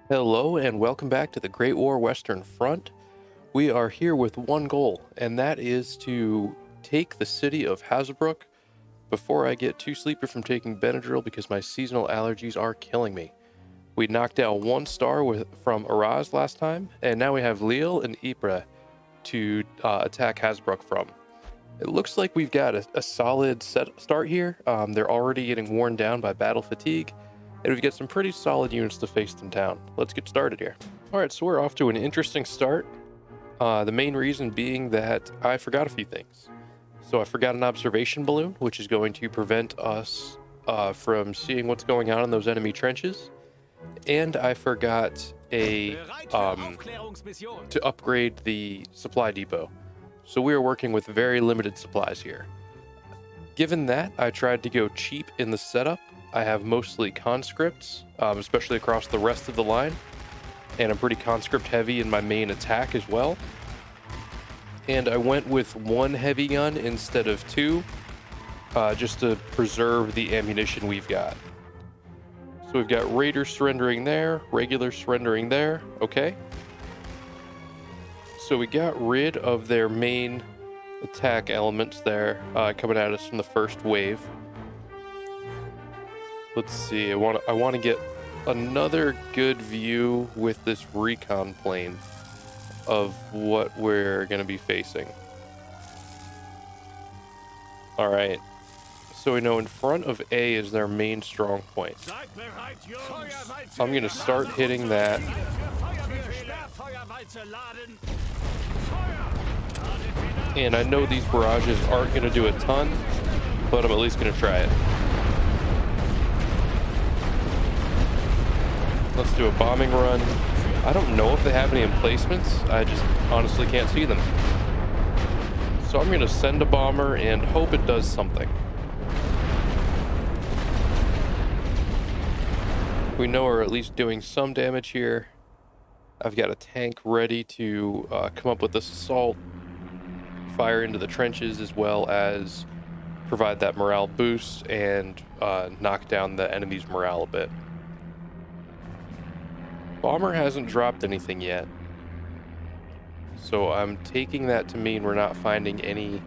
Hello and welcome back to the Great War Western Front. We are here with one goal, and that is to take the city of Hazebrouck before I get too sleepy from taking Benadryl because my seasonal allergies are killing me. We knocked down one star from Araz last time, and now we have Lille and Ypres to attack Hasbrouck from. It looks like we've got a solid start here. They're already getting worn down by battle fatigue, and we've got some pretty solid units to face in town. Let's get started here. All right, so we're off to an interesting start. The main reason being that I forgot a few things. So I forgot an observation balloon, which is going to prevent us from seeing what's going on in those enemy trenches. And I forgot to upgrade the supply depot. So we are working with very limited supplies here. Given that, I tried to go cheap in the setup. I have mostly conscripts, especially across the rest of the line. And I'm pretty conscript heavy in my main attack as well. And I went with one heavy gun instead of two, just to preserve the ammunition we've got. So we've got raiders surrendering there, regular surrendering there, okay. So we got rid of their main attack elements there, coming at us from the first wave. Let's see, I want to get another good view with this recon plane of what we're going to be facing. All right, so we know in front of A is their main strong point. So I'm going to start hitting that. And I know these barrages aren't going to do a ton, but I'm at least going to try it. Let's do a bombing run. I don't know if they have any emplacements. I just honestly can't see them. So I'm going to send a bomber and hope it does something. We know we're at least doing some damage here. I've got a tank ready to come up with this assault, fire into the trenches, as well as provide that morale boost and knock down the enemy's morale a bit. Bomber hasn't dropped anything yet, so I'm taking that to mean we're not finding any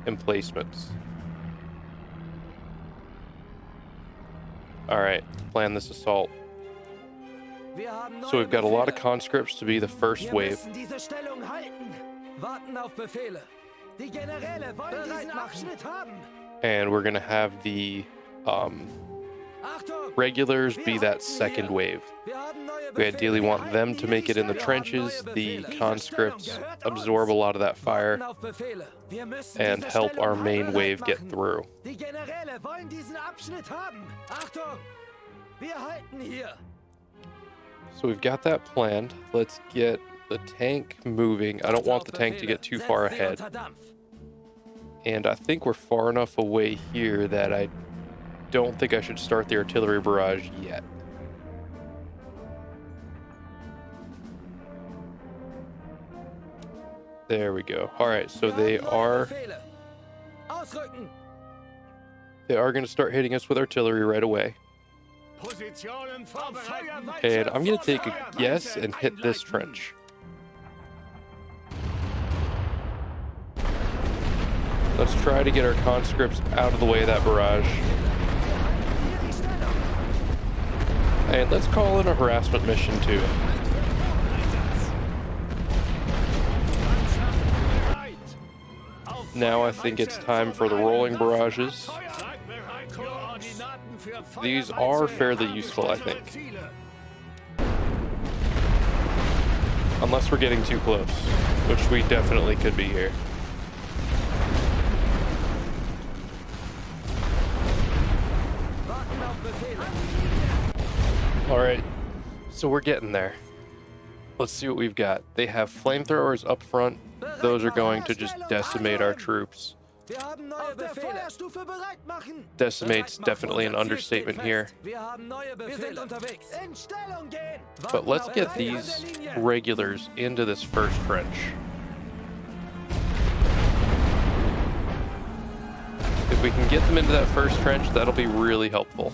emplacements. All right, plan this assault. So we've got a lot of conscripts to be the first wave. And we're gonna have the regulars be that second wave. We ideally want them to make it in the trenches. The conscripts absorb a lot of that fire and help our main wave get through. So we've got that planned. Let's get the tank moving. I don't want the tank to get too far ahead. And I think we're far enough away here that I don't think I should start the artillery barrage yet. There we go. All right, so they are going to start hitting us with artillery right away. And I'm going to take a guess and hit this trench. Let's try to get our conscripts out of the way of that barrage. And let's call in a harassment mission too. Now I think it's time for the rolling barrages. These are fairly useful, I think. Unless we're getting too close, which we definitely could be here. All right, so we're getting there. Let's see what we've got. They have flamethrowers up front. Those are going to just decimate our troops. Decimate's definitely an understatement here. But let's get these regulars into this first trench. If we can get them into that first trench, that'll be really helpful.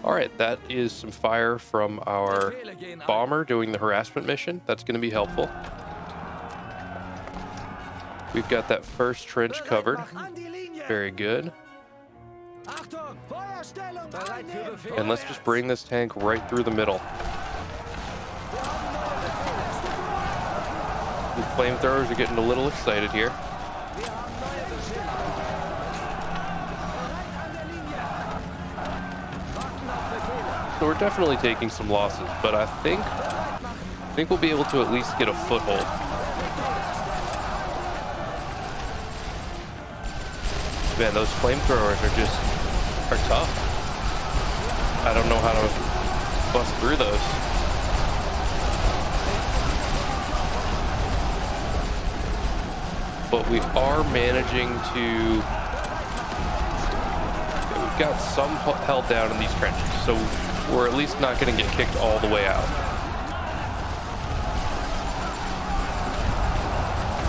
All right, that is some fire from our bomber doing the harassment mission. That's going to be helpful. We've got that first trench covered. Very good. And let's just bring this tank right through the middle. The flamethrowers are getting a little excited here. So we're definitely taking some losses, but I think we'll be able to at least get a foothold. Man, those flamethrowers are tough. I don't know how to bust through those. But we are managing to... We've got some held down in these trenches, so we're at least not going to get kicked all the way out.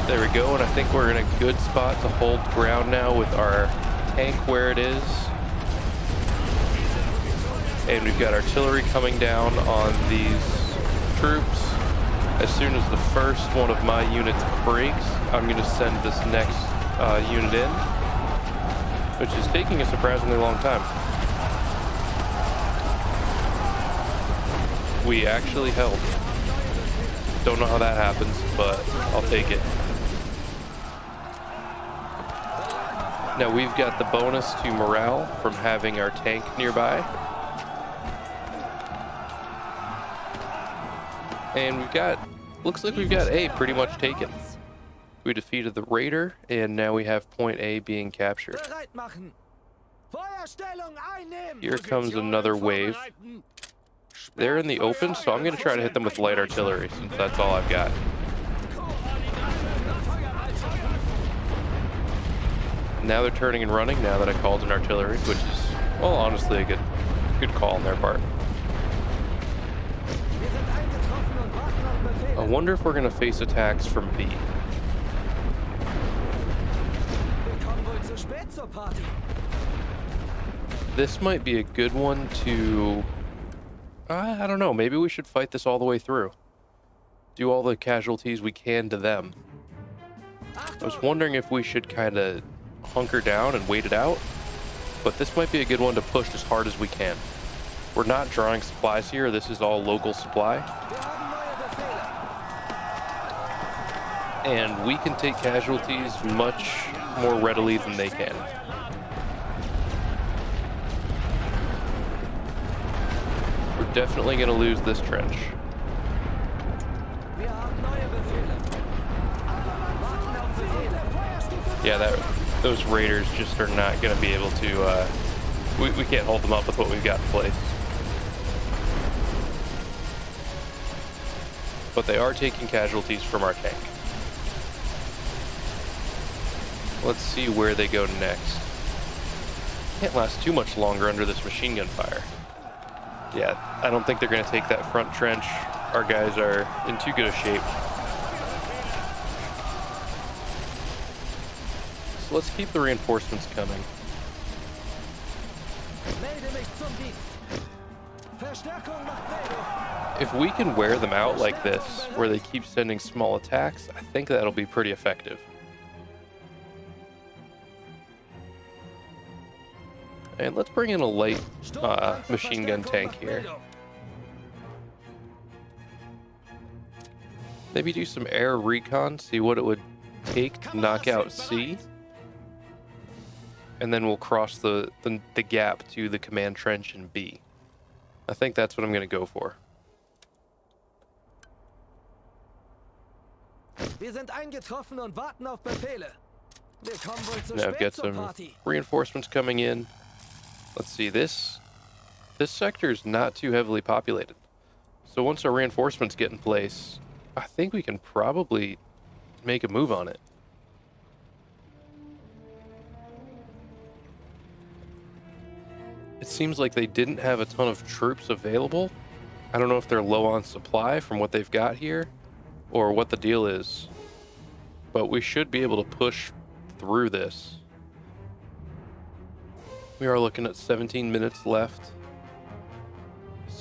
There we go, and I think we're in a good spot to hold ground now with our tank where it is. And we've got artillery coming down on these troops. As soon as the first one of my units breaks, I'm going to send this next unit in, which is taking a surprisingly long time. We actually held. Don't know how that happens, but I'll take it. Now we've got the bonus to morale from having our tank nearby. And we've got, looks like we've got A pretty much taken. We defeated the raider, and now we have point A being captured. Here comes another wave. They're in the open, so I'm going to try to hit them with light artillery, since that's all I've got. Now they're turning and running, now that I called in artillery, which is, well, honestly a good call on their part. I wonder if we're going to face attacks from B. This might be a good one to... I don't know, maybe we should fight this all the way through. Do all the casualties we can to them. I was wondering if we should kind of hunker down and wait it out, but this might be a good one to push as hard as we can. We're not drawing supplies here, this is all local supply. And we can take casualties much more readily than they can. We're definitely going to lose this trench. Yeah, those raiders just are not going to be able to, we can't hold them up with what we've got in place. But they are taking casualties from our tank. Let's see where they go next. Can't last too much longer under this machine gun fire. Yeah, I don't think they're going to take that front trench. Our guys are in too good a shape. So let's keep the reinforcements coming. If we can wear them out like this, where they keep sending small attacks, I think that'll be pretty effective. And let's bring in a light machine gun tank here. Maybe do some air recon, see what it would take to knock out C. And then we'll cross the gap to the command trench in B. I think that's what I'm going to go for. Now I've got some reinforcements coming in. Let's see, this sector is not too heavily populated. So once our reinforcements get in place, I think we can probably make a move on it. It seems like they didn't have a ton of troops available. I don't know if they're low on supply from what they've got here, or what the deal is. But we should be able to push through this. We are looking at 17 minutes left.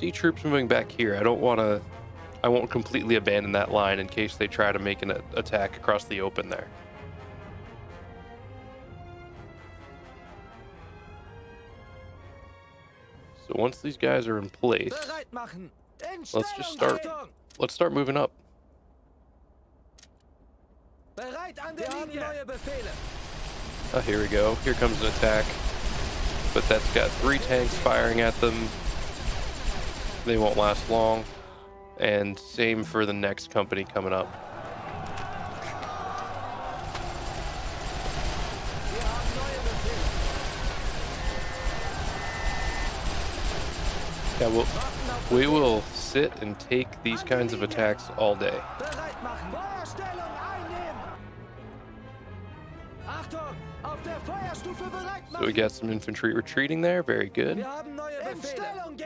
see troops moving back here. I won't completely abandon that line in case they try to make an attack across the open there. So once these guys are in place, let's start moving up. Oh, here we go. Here comes an attack. But that's got 3 tanks firing at them. They won't last long. And same for the next company coming up. Yeah, we will sit and take these kinds of attacks all day. So we got some infantry retreating there, very good.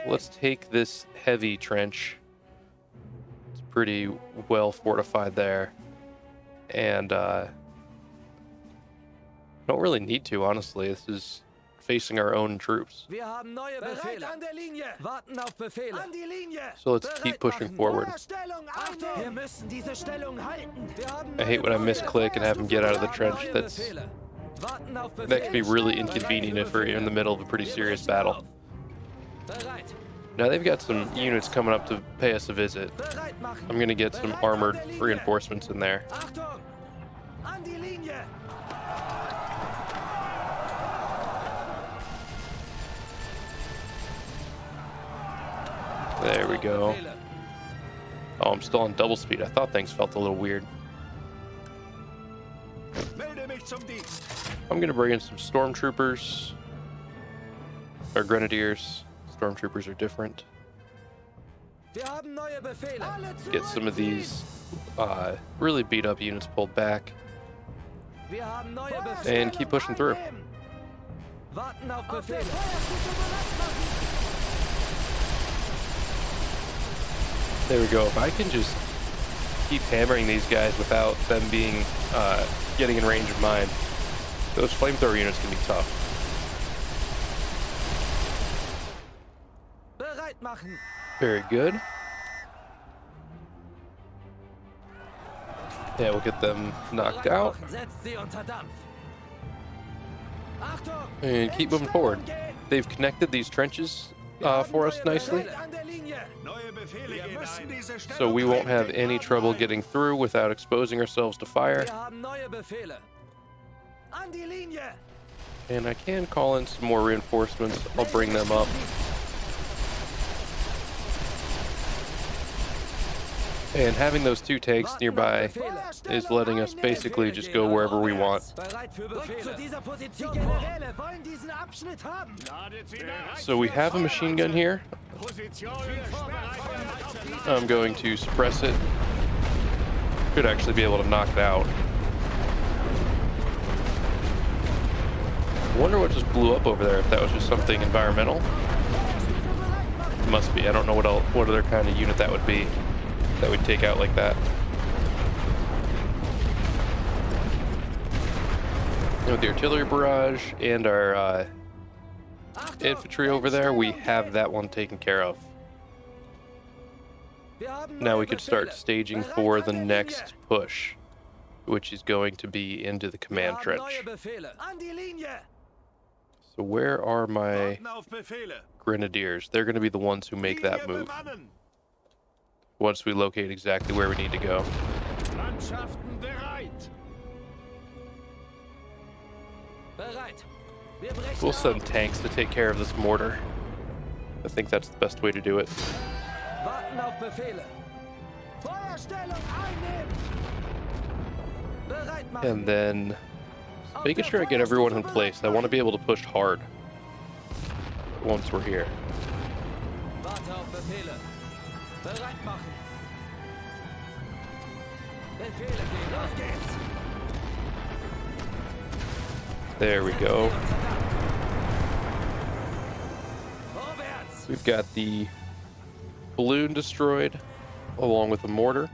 Let's take this heavy trench. It's pretty well fortified there. And don't really need to, honestly. This is facing our own troops. So let's keep pushing forward. I hate when I misclick and have him get out of the trench. That can be really inconvenient if we're in the middle of a pretty serious battle. Now they've got some units coming up to pay us a visit. I'm going to get some armored reinforcements in there. There we go. Oh, I'm still on double speed. I thought things felt a little weird. I'm going to bring in some stormtroopers. Or grenadiers. Stormtroopers are different. Get some of these really beat up units pulled back. And keep pushing through. There we go. If I can just keep hammering these guys without them being getting in range of mine, those flamethrower units can be tough. Very good. Yeah, we'll get them knocked out. And keep moving forward. They've connected these trenches for us nicely. So we won't have any trouble getting through without exposing ourselves to fire. And I can call in some more reinforcements. I'll bring them up. And having those 2 tanks nearby is letting us basically just go wherever we want. So we have a machine gun here. I'm going to suppress it. Should actually be able to knock it out. I wonder what just blew up over there, if that was just something environmental. It must be. I don't know what other kind of unit that would be that would take out like that. With the artillery barrage and our infantry over there, we have that one taken care of. Now we could start staging for the next push, which is going to be into the command trench. So where are my grenadiers? They're going to be the ones who make that move once we locate exactly where we need to go. We'll send tanks to take care of this mortar. I think that's the best way to do it. And then making sure I get everyone in place. I want to be able to push hard once we're here. There we go. We've got the balloon destroyed along with the mortar.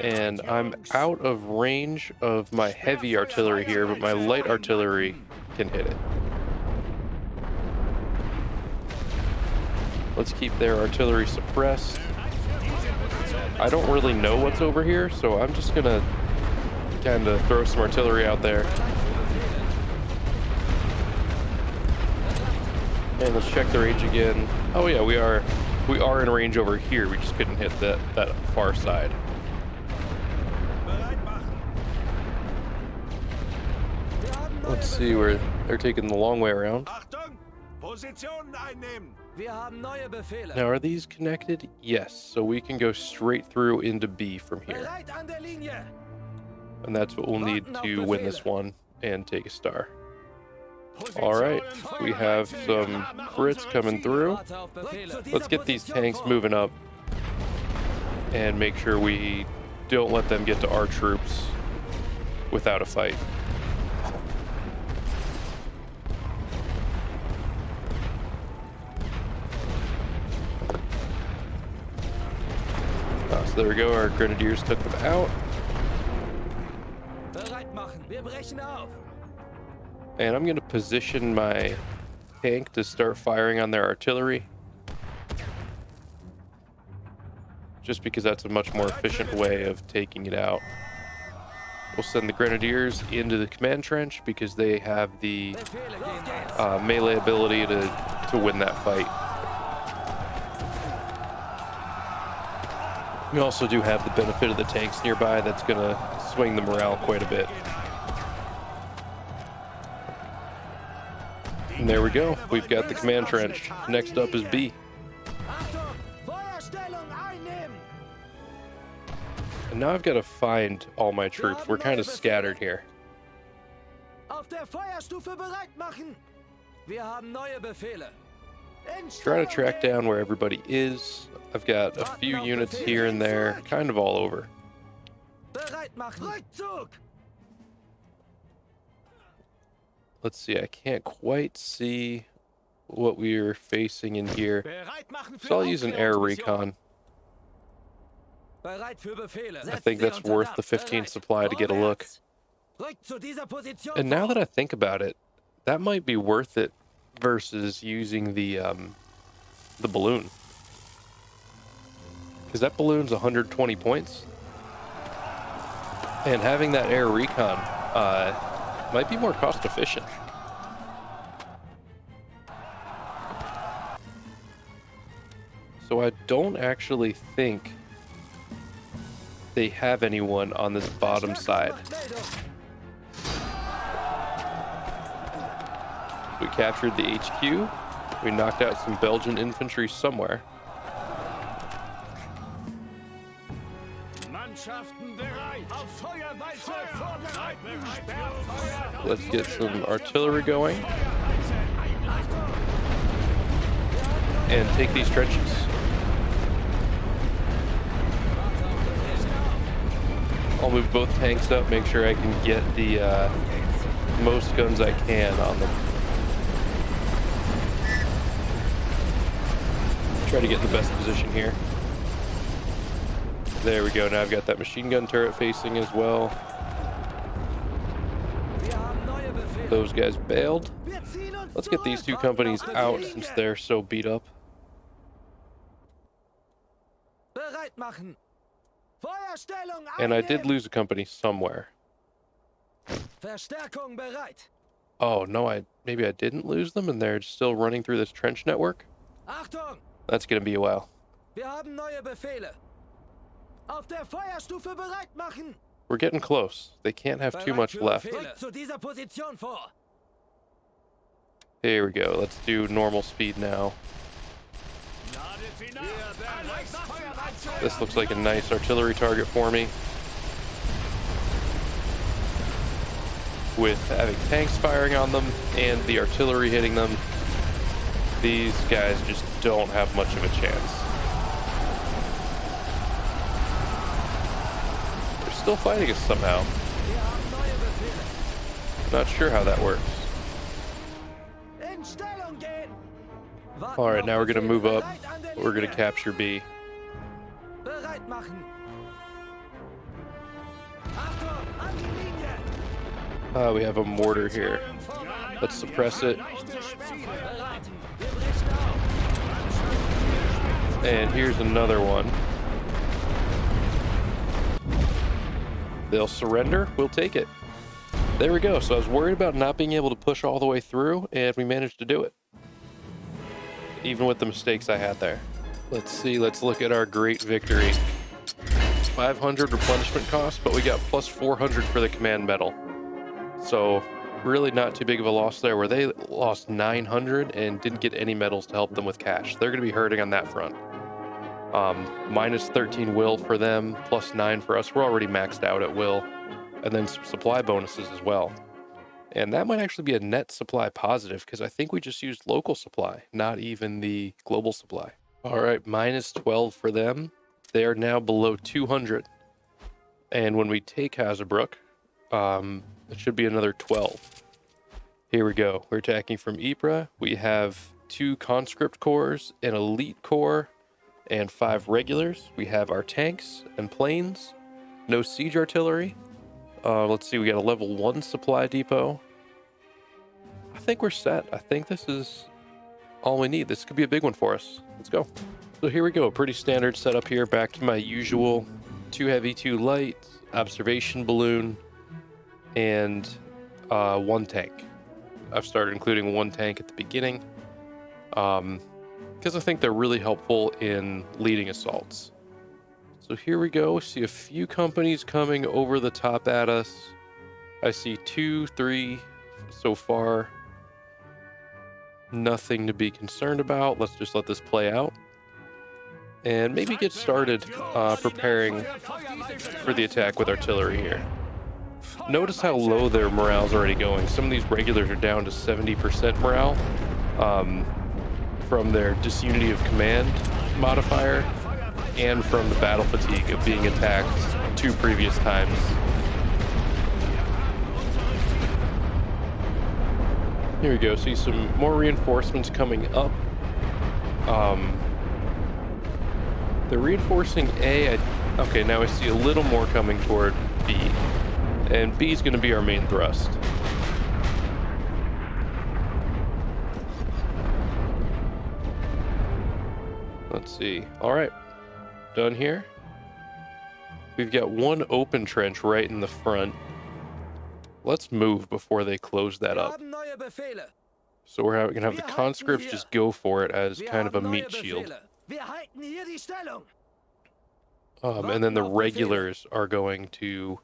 And I'm out of range of my heavy artillery here, but my light artillery can hit it. Let's keep their artillery suppressed. I don't really know what's over here, so I'm just gonna kind of throw some artillery out there. And let's check the range again. Oh yeah, we are in range over here. We just couldn't hit that far side. Let's see where they're taking the long way around. Now, are these connected? Yes, so we can go straight through into B from here. And that's what we'll need to win this one and take a star. All right, we have some Brits coming through. Let's get these tanks moving up and make sure we don't let them get to our troops without a fight. So there we go, our grenadiers took them out. And I'm going to position my tank to start firing on their artillery. Just because that's a much more efficient way of taking it out. We'll send the grenadiers into the command trench because they have the melee ability to win that fight. We also do have the benefit of the tanks nearby that's going to swing the morale quite a bit. And there we go. We've got the command trench. Next up is B. And now I've got to find all my troops. We're kind of scattered here. Try to track down where everybody is. I've got a few units here and there, kind of all over. Let's see, I can't quite see what we're facing in here. So I'll use an air recon. I think that's worth the 15 supply to get a look. And now that I think about it, that might be worth it versus using the balloon. Because that balloon's 120 points. And having that air recon might be more cost efficient. So I don't actually think they have anyone on this bottom side. We captured the HQ. We knocked out some Belgian infantry somewhere. Let's get some artillery going and take these trenches. I'll move both tanks up, make sure I can get the most guns I can on them. Try to get in the best position here. There we go. Now I've got that machine gun turret facing as well. Those guys bailed. Let's get these two companies out since they're so beat up. And I did lose a company somewhere. Oh no, maybe I didn't lose them and they're still running through this trench network. That's gonna be a while. We're getting close. They can't have too much left. Here we go. Let's do normal speed now. This looks like a nice artillery target for me. With having tanks firing on them and the artillery hitting them, these guys just don't have much of a chance. They're still fighting us somehow. Not sure how that works. Alright, now we're going to move up. We're going to capture B. We have a mortar here. Let's suppress it. And here's another one. They'll surrender. We'll take it. There we go. So I was worried about not being able to push all the way through, and we managed to do it. Even with the mistakes I had there. Let's see. Let's look at our great victory. 500 replenishment cost, but we got plus 400 for the command medal. So really not too big of a loss there, where they lost 900 and didn't get any medals to help them with cash. They're going to be hurting on that front. Minus 13 will for them, plus 9 for us. We're already maxed out at will. And then some supply bonuses as well. And that might actually be a net supply positive, because I think we just used local supply, not even the global supply. All right, minus 12 for them. They are now below 200. And when we take Hazebrouck, it should be another 12. Here we go. We're attacking from Ypres. We have 2 conscript corps, an elite corps, and 5 regulars. We have our tanks and planes. No siege artillery. Let's see, we got a level 1 supply depot. I think we're set. I think this is all we need. This could be a big one for us. Let's go. So here we go. Pretty standard setup here. Back to my usual 2 heavy, 2 light, observation balloon, and 1 tank. I've started including 1 tank at the beginning because I think they're really helpful in leading assaults. So here we go. See a few companies coming over the top at us. I see 2, 3 so far. Nothing to be concerned about. Let's just let this play out. And maybe get started preparing for the attack with artillery here. Notice how low their morale's already going. Some of these regulars are down to 70% morale from their disunity of command modifier, and from the battle fatigue of being attacked 2 previous times. Here we go. See some more reinforcements coming up. They're reinforcing A. Okay, now I see a little more coming toward B. And B is going to be our main thrust. Let's see. All right. Done here. We've got 1 open trench right in the front. Let's move before they close that up. So we're going to have the conscripts just go for it as kind of a meat shield. And then the regulars are going to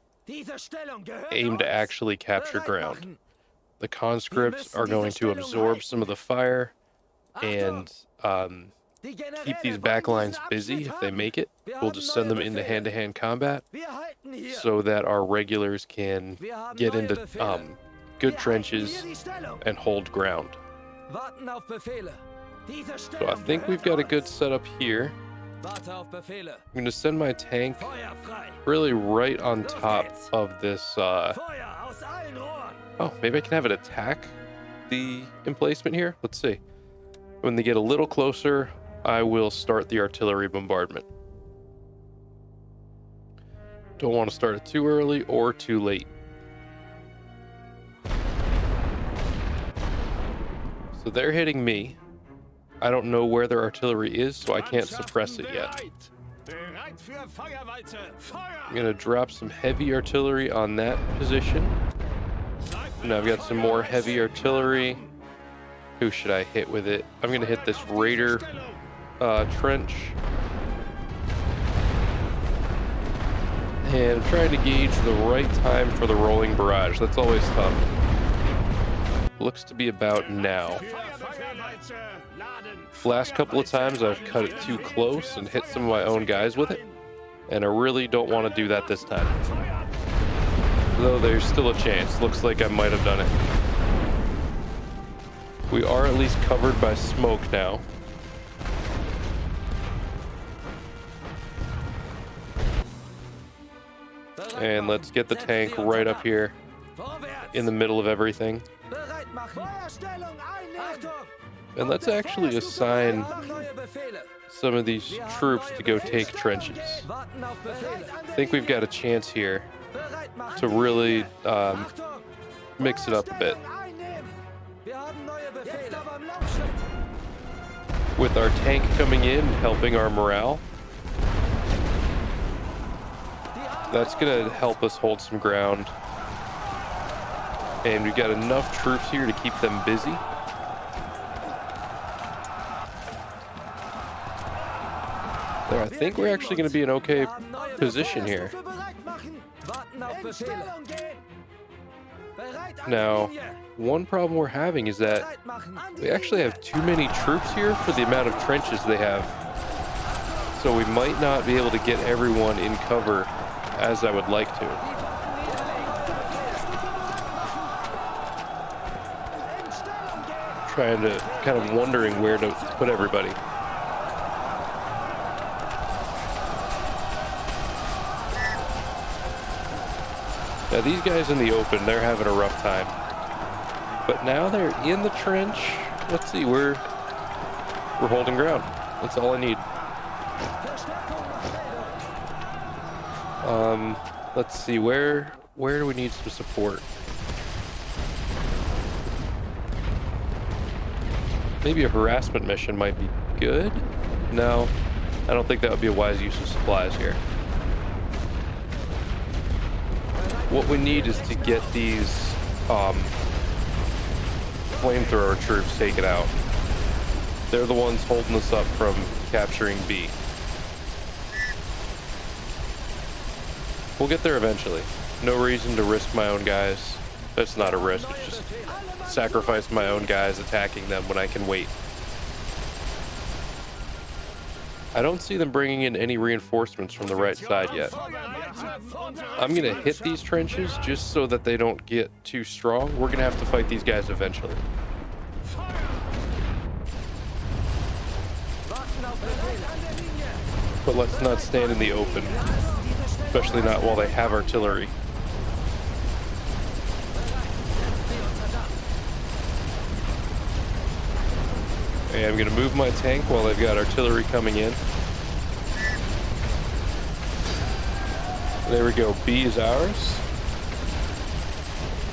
aim to actually capture ground. The conscripts are going to absorb some of the fire and keep these backlines busy. If they make it, we'll just send them into hand-to-hand combat so that our regulars can get into good trenches and hold ground. So I think we've got a good setup here. I'm going to send my tank really right on top of this. Oh, maybe I can have it attack the emplacement here. Let's see. When they get a little closer, I will start the artillery bombardment. Don't want to start it too early or too late. So they're hitting me. I don't know where their artillery is, so I can't suppress it yet. I'm going to drop some heavy artillery on that position. And I've got some more heavy artillery. Who should I hit with it? I'm going to hit this raider trench. And I'm trying to gauge the right time for the rolling barrage. That's always tough. Looks to be about now. Last couple of times I've cut it too close and hit some of my own guys with it. And I really don't want to do that this time. Though there's still a chance. Looks like I might have done it. We are at least covered by smoke now. And let's get the tank right up here in the middle of everything. And let's actually assign some of these troops to go take trenches. I think we've got a chance here to really mix it up a bit. with our tank coming in, helping our morale. That's gonna help us hold some ground. And we've got enough troops here to keep them busy. There, I think we're actually gonna be in okay position here. Now, one problem we're having is that we actually have too many troops here for the amount of trenches they have. So we might not be able to get everyone in cover as I would like to. Trying to, kind of wondering where to put everybody. Now these guys in the open, they're having a rough time. But now they're in the trench. Let's see, we're holding ground. That's all I need. Let's see, where do we need some support? Maybe a harassment mission might be good. No, I don't think that would be a wise use of supplies here. What we need is to get these flamethrower troops taken out. They're the ones holding us up from capturing B. We'll get there eventually. No reason to risk my own guys. That's not a risk, it's just sacrifice my own guys attacking them when I can wait. I don't see them bringing in any reinforcements from the right side yet. I'm gonna hit these trenches just so that they don't get too strong. We're gonna have to fight these guys eventually. But let's not stand in the open, especially not while they have artillery. Okay, I'm gonna move my tank while they've got artillery coming in. There we go, B is ours.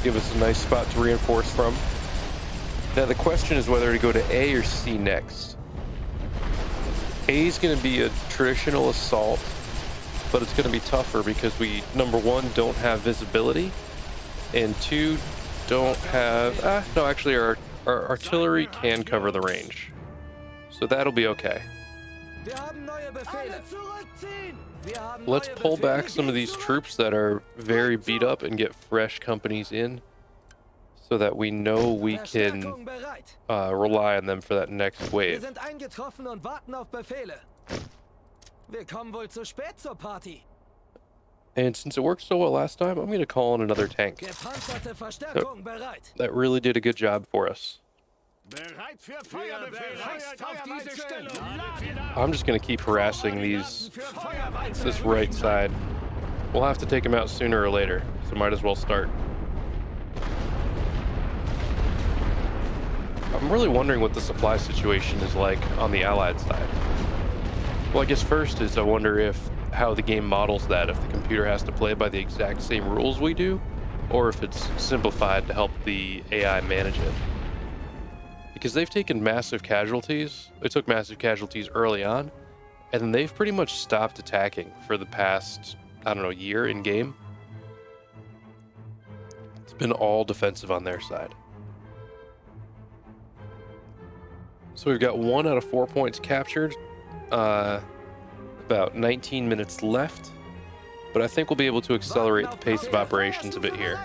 Give us a nice spot to reinforce from. Now the question is whether to go to A or C next. A is gonna be a traditional assault, but it's gonna be tougher because we, number one, don't have visibility, and two, don't have, no, actually our artillery can cover the range. So that'll be okay. Let's pull back some of these troops that are very beat up and get fresh companies in so that we know we can rely on them for that next wave. And since it worked so well last time, I'm going to call in another tank. That really did a good job for us. I'm just going to keep harassing this right side. We'll have to take them out sooner or later, so might as well start. I'm really wondering what the supply situation is like on the Allied side. Well, I guess first is I wonder how the game models that, if the computer has to play by the exact same rules we do, or if it's simplified to help the AI manage it. Because they've taken massive casualties. They took massive casualties early on, and then they've pretty much stopped attacking for the past, I don't know, year in game. It's been all defensive on their side. So we've got 1 out of 4 points captured. About 19 minutes left, but I think we'll be able to accelerate the pace of operations a bit here.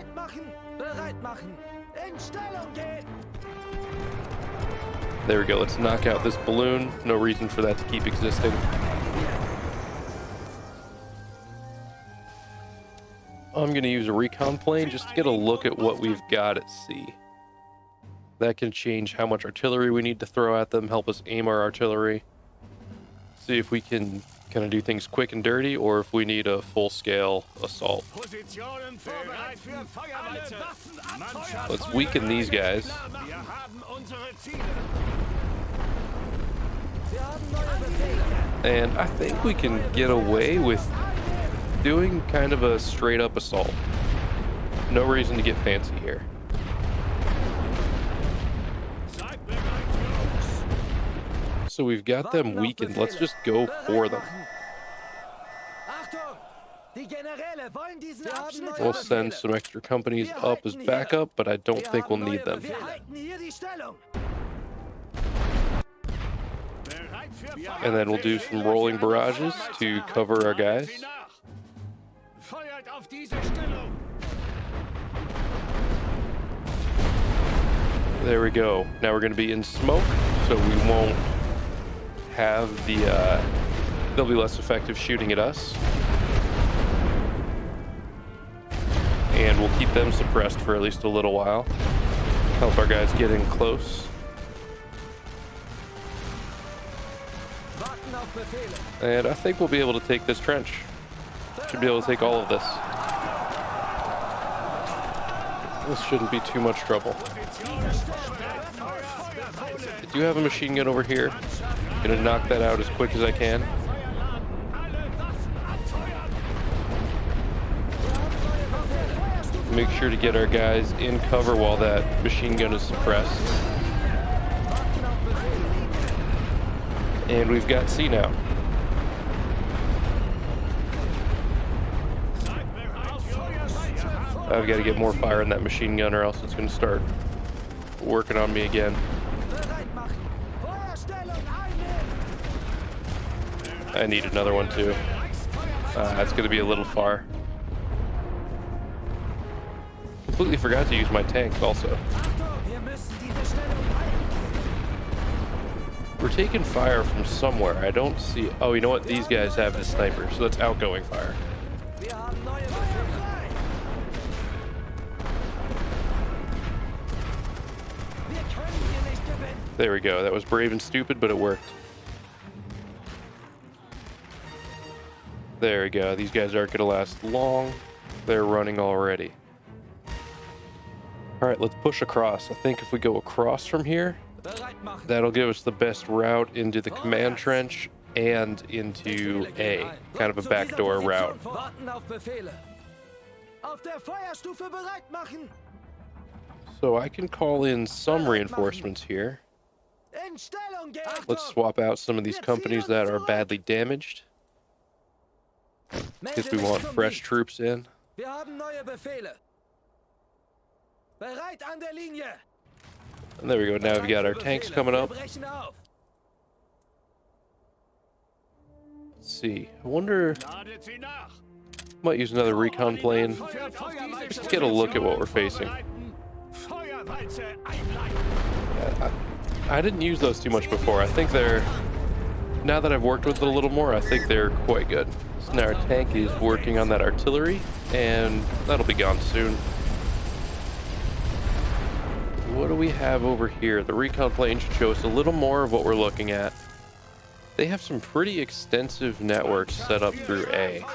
There we go, let's knock out this balloon. No reason for that to keep existing. I'm going to use a recon plane just to get a look at what we've got at sea. That can change how much artillery we need to throw at them, help us aim our artillery. See if we can kind of do things quick and dirty, or if we need a full-scale assault. Let's weaken these guys. And I think we can get away with doing kind of a straight-up assault. No reason to get fancy here. So so we've got them weakened. Let's just go for them. We'll send some extra companies up as backup, but I don't think we'll need them. And then we'll do some rolling barrages to cover our guys. There we go. Now we're going to be in smoke, so we won't have the, they'll be less effective shooting at us. And we'll keep them suppressed for at least a little while. Help our guys get in close. And I think we'll be able to take this trench. Should be able to take all of this. This shouldn't be too much trouble. I do have a machine gun over here. Gonna knock that out as quick as I can. Make sure to get our guys in cover while that machine gun is suppressed. And we've got C now. I've got to get more fire in that machine gun or else it's going to start working on me again. I need another one too. That's going to be a little far. Completely forgot to use my tanks also. We're taking fire from somewhere. I don't see... Oh, you know what? These guys have the sniper, so that's outgoing fire. There we go. That was brave and stupid, but it worked. There we go. These guys aren't going to last long. They're running already. All right, let's push across. I think if we go across from here, that'll give us the best route into the command trench and into A, kind of a backdoor route. So I can call in some reinforcements here. Let's swap out some of these companies that are badly damaged, because we want fresh troops in. And there we go. Now we've got our tanks coming up. Let's see. I wonder... Might use another recon plane. Just get a look at what we're facing. I didn't use those too much before. I think they're... Now that I've worked with it a little more, I think they're quite good. So now our tank is working on that artillery, and that'll be gone soon. What do we have over here? The recon plane should show us a little more of what we're looking at. They have some pretty extensive networks set up through A.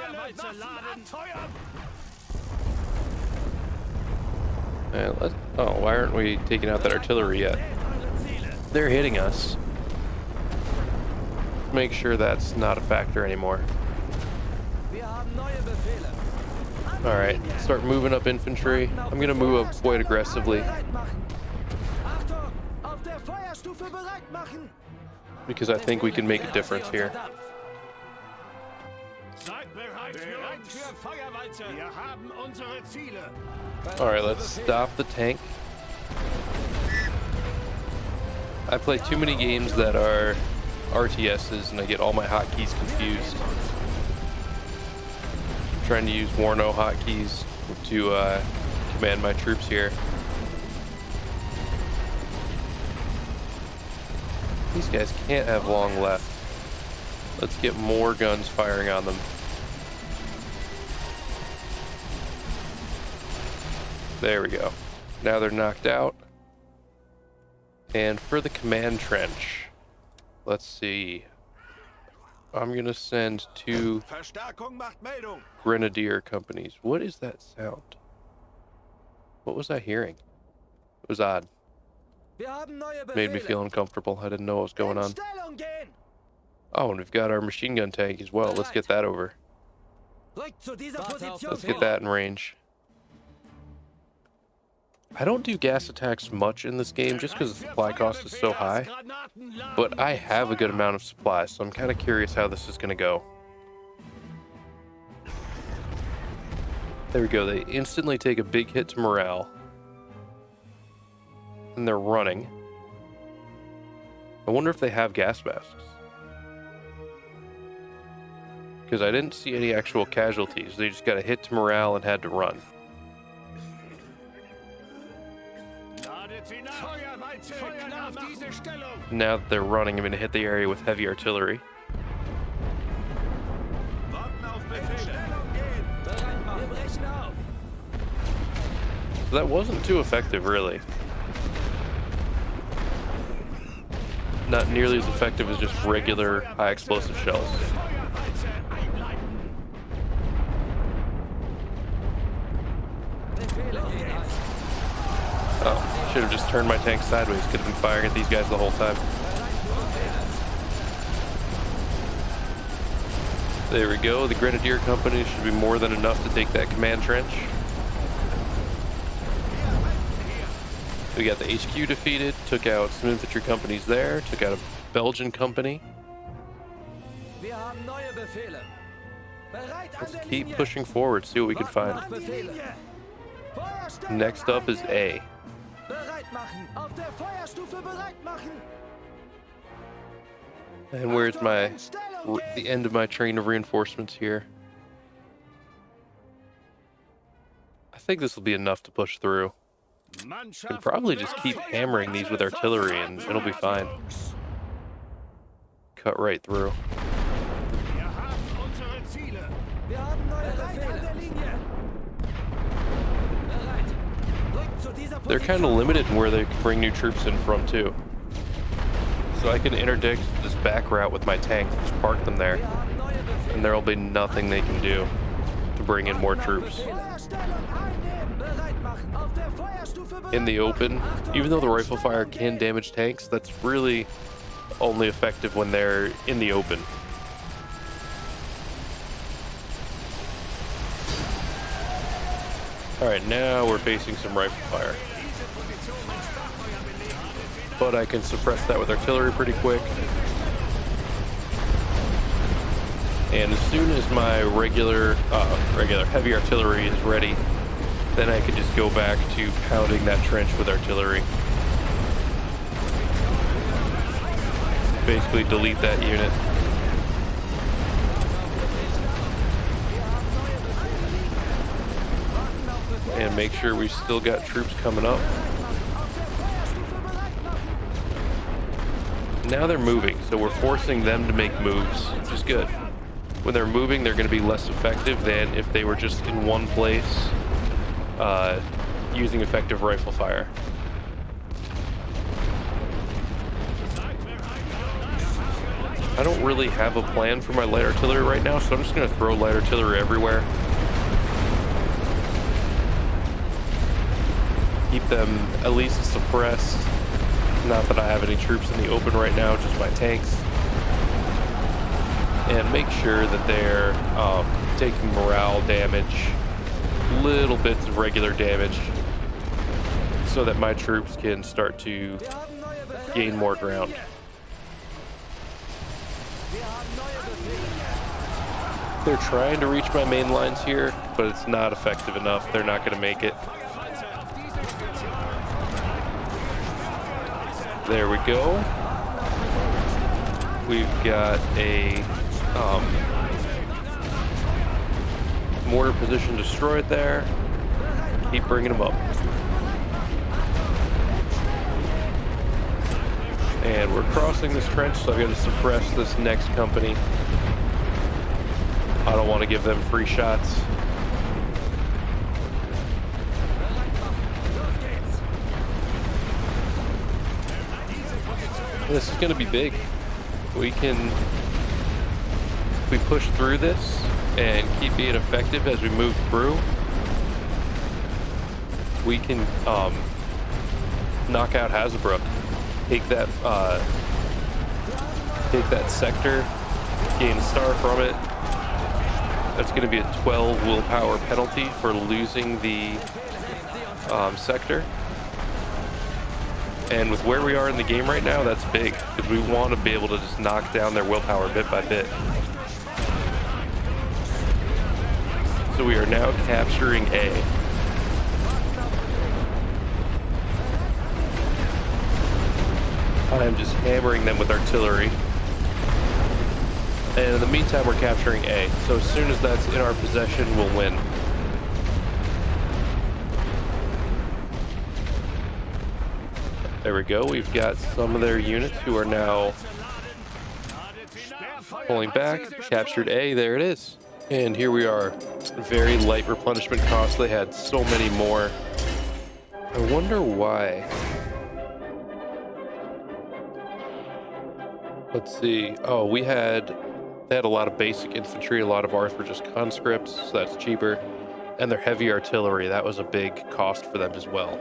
And oh, why aren't we taking out that artillery yet? They're hitting us. Make sure that's not a factor anymore. Alright, start moving up infantry. I'm gonna move up quite aggressively, because I think we can make a difference here. Alright, let's stop the tank. I play too many games that are RTSs and I get all my hotkeys confused. I'm trying to use Warno hotkeys to command my troops here. These guys can't have long left. Let's get more guns firing on them. There we go. Now they're knocked out. And for the command trench, let's see. I'm gonna send 2 grenadier companies. What is that sound? What was I hearing? It was odd. Made me feel uncomfortable. I didn't know what was going on. Oh, and we've got our machine gun tank as well. Let's get that over. Let's get that in range. I don't do gas attacks much in this game just because the supply cost is so high, but I have a good amount of supplies, so I'm kind of curious how this is going to go. There we go. They instantly take a big hit to morale. And they're running. I wonder if they have gas masks. Because I didn't see any actual casualties. They just got a hit to morale and had to run. Now that they're running, I'm going to hit the area with heavy artillery. So that wasn't too effective, really. Not nearly as effective as just regular high explosive shells. Oh, should have just turned my tank sideways. Could have been firing at these guys the whole time. There we go. The Grenadier Company should be more than enough to take that command trench. We got the HQ defeated, took out some infantry companies there, took out a Belgian company. Let's keep pushing forward, see what we can find. Next up is A. And where's the end of my train of reinforcements here? I think this will be enough to push through. Can probably just keep hammering these with artillery and it'll be fine. Cut right through. They're kind of limited in where they can bring new troops in from too. So I can interdict this back route with my tank, just park them there, and there'll be nothing they can do to bring in more troops. In the open, even though the rifle fire can damage tanks, that's really only effective when they're in the open. Alright, now we're facing some rifle fire. But I can suppress that with artillery pretty quick. And as soon as my regular heavy artillery is ready, then I can just go back to pounding that trench with artillery. Basically delete that unit. And make sure we still got troops coming up. Now they're moving, so we're forcing them to make moves, which is good. When they're moving, they're going to be less effective than if they were just in one place, using effective rifle fire. I don't really have a plan for my light artillery right now, so I'm just going to throw light artillery everywhere. Keep them at least suppressed. Not that I have any troops in the open right now, just my tanks. And make sure that they're taking morale damage, little bits of regular damage, so that my troops can start to gain more ground. They're trying to reach my main lines here, but it's not effective enough. They're not going to make it. There we go. We've got a mortar position destroyed there. Keep bringing them up. And we're crossing this trench, so I've got to suppress this next company. I don't want to give them free shots. This is going to be big. If we push through this and keep being effective as we move through, we can knock out Hazebrouck, take that sector, gain a star from it. That's going to be a 12 willpower penalty for losing the sector. And with where we are in the game right now, that's big, because we want to be able to just knock down their willpower bit by bit. So we are now capturing A. I am just hammering them with artillery. And in the meantime, we're capturing A. So as soon as that's in our possession, we'll win. There we go. We've got some of their units who are now pulling back. Captured A. There it is. And here we are. Very light replenishment costs. They had so many more. I wonder why. Let's see. Oh, they had a lot of basic infantry. A lot of ours were just conscripts, so that's cheaper. And their heavy artillery, that was a big cost for them as well.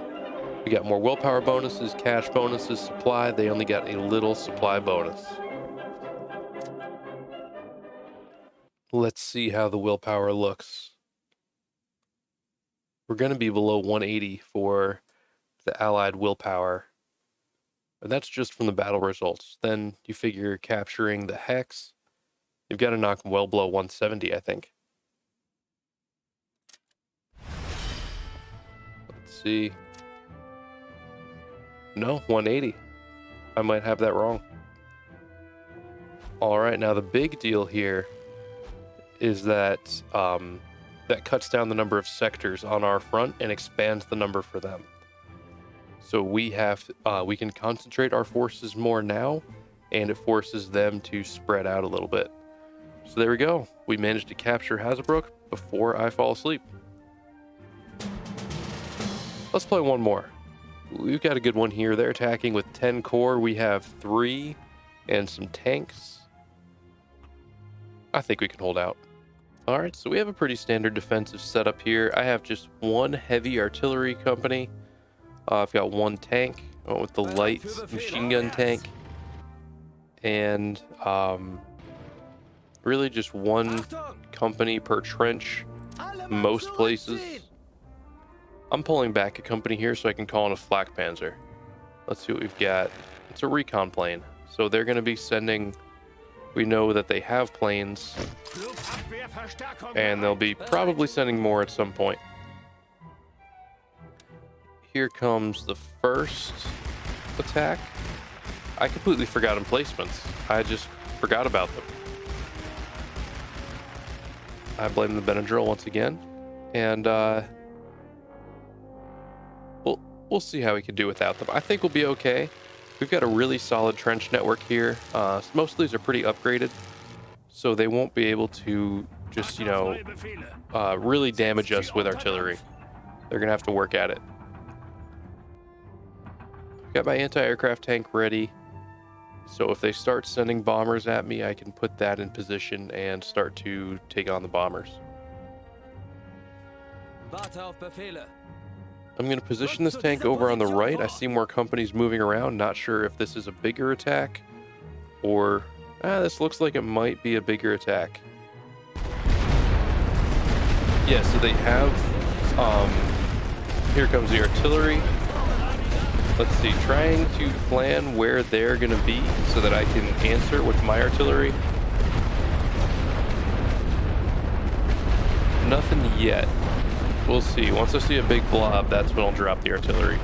We got more willpower bonuses, cash bonuses, supply. They only got a little supply bonus. Let's see how the willpower looks. We're going to be below 180 for the Allied willpower. And that's just from the battle results. Then you figure capturing the Hex. You've got to knock them well below 170, I think. Let's see. No, 180. I might have that wrong. All right, now the big deal here is that that cuts down the number of sectors on our front and expands the number for them. So we can concentrate our forces more now, and it forces them to spread out a little bit. So there we go. We managed to capture Hazebrouck before I fall asleep. Let's play one more. We've got a good one here. They're attacking with 10 core. We have 3 and some tanks. I think we can hold out. All right, so we have a pretty standard defensive setup here. I have just one heavy artillery company. I've got one tank with the light machine gun tank. And really just one company per trench, most places. I'm pulling back a company here so I can call in a flak panzer. Let's see what we've got. It's a recon plane. So they're going to be sending... We know that they have planes. And they'll be probably sending more at some point. Here comes the first attack. I completely forgot emplacements. I just forgot about them. I blame the Benadryl once again. And we'll see how we can do without them. I think we'll be okay. We've got a really solid trench network here. Most of these are pretty upgraded, so they won't be able to just, really damage us with artillery. They're gonna have to work at it. Got my anti-aircraft tank ready, so if they start sending bombers at me, I can put that in position and start to take on the bombers. I'm going to position this tank over on the right. I see more companies moving around. Not sure if this is a bigger attack or... this looks like it might be a bigger attack. Yeah, so they have... here comes the artillery. Let's see, trying to plan where they're going to be so that I can answer with my artillery. Nothing yet. We'll see. Once I see a big blob, that's when I'll drop the artillery.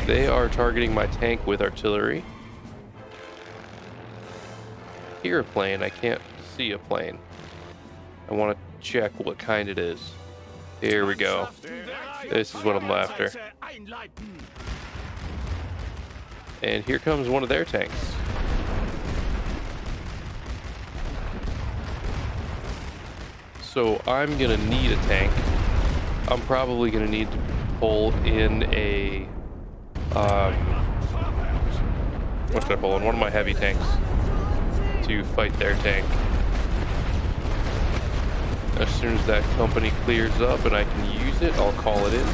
They are targeting my tank with artillery. I hear a plane. I can't see a plane. I want to check what kind it is. Here we go. This is what I'm after. And here comes one of their tanks. So I'm gonna need a tank. I'm probably gonna need to pull in a what should I pull in? One of my heavy tanks to fight their tank. As soon as that company clears up and I can use it, I'll call it in.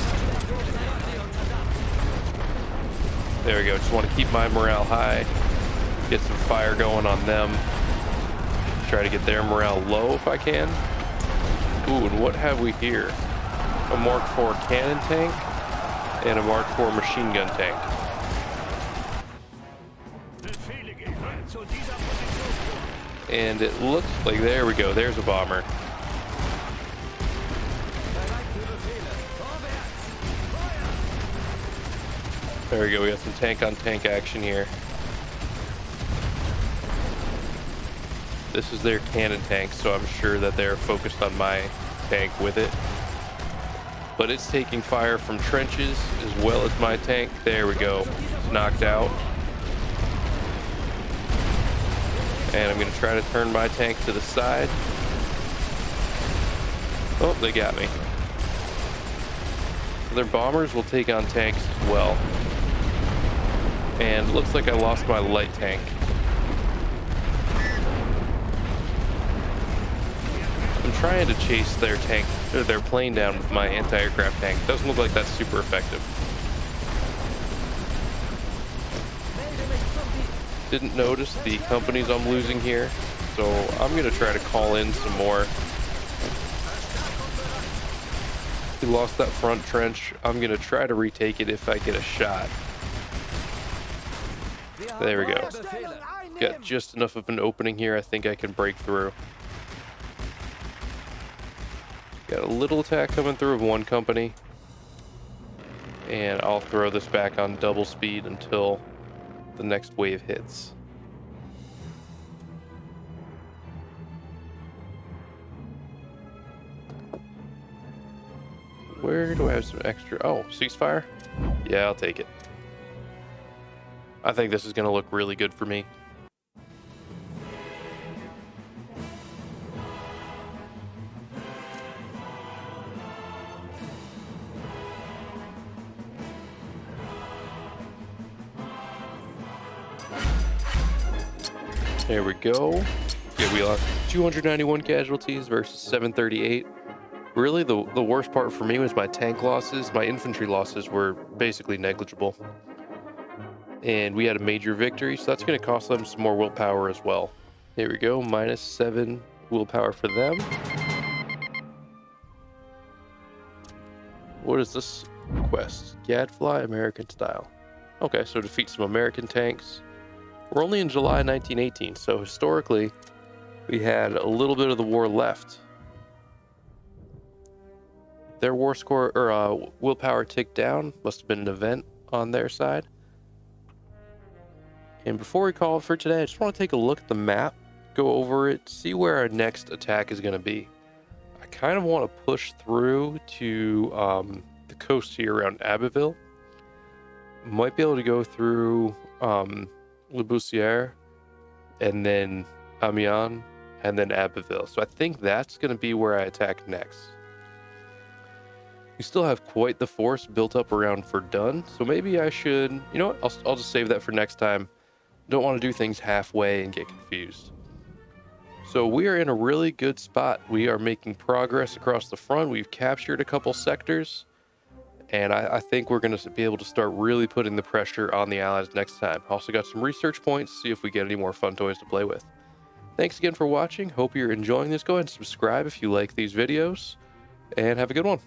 There we go. Just want to keep my morale high, get some fire going on them, try to get their morale low if I can. Ooh, and what have we here? a Mark IV cannon tank, and a Mark IV machine gun tank. And it looks like, there we go, there's a bomber. There we go, we got some tank on tank action here. This is their cannon tank, so I'm sure that they're focused on my tank with it. But it's taking fire from trenches as well as my tank. There we go, it's knocked out. And I'm gonna try to turn my tank to the side. Oh, they got me. Their bombers will take on tanks as well. And it looks like I lost my light tank. I'm trying to chase their tank, or their plane down with my anti-aircraft tank. Doesn't look like that's super effective. Didn't notice the companies I'm losing here, so I'm gonna try to call in some more. We lost that front trench. I'm gonna try to retake it if I get a shot. There we go. Got just enough of an opening here. I think I can break through. Got a little attack coming through of one company. And I'll throw this back on double speed until the next wave hits. Where do I have some extra? Oh, ceasefire? Yeah, I'll take it. I think this is going to look really good for me. There we go. Yeah, we lost 291 casualties versus 738. Really, the worst part for me was my tank losses. My infantry losses were basically negligible. And we had a major victory, so that's going to cost them some more willpower as well. Here we go, -7 willpower for them. What is this quest? Gadfly, American style. Okay, so defeat some American tanks. We're only in July 1918, so historically, we had a little bit of the war left. Their war score, or willpower ticked down. Must have been an event on their side. And before we call it for today, I just want to take a look at the map, go over it, see where our next attack is going to be. I kind of want to push through to the coast here around Abbeville. Might be able to go through Le Bussière, and then Amiens, and then Abbeville. So I think that's going to be where I attack next. We still have quite the force built up around Verdun, so maybe I should, you know what, I'll just save that for next time. Don't want to do things halfway and get confused. So we are in a really good spot. We are making progress across the front. We've captured a couple sectors, and I think we're going to be able to start really putting the pressure on the Allies next time. Also got some research points, see if we get any more fun toys to play with. Thanks again for watching. Hope you're enjoying this. Go ahead and subscribe if you like these videos, and have a good one.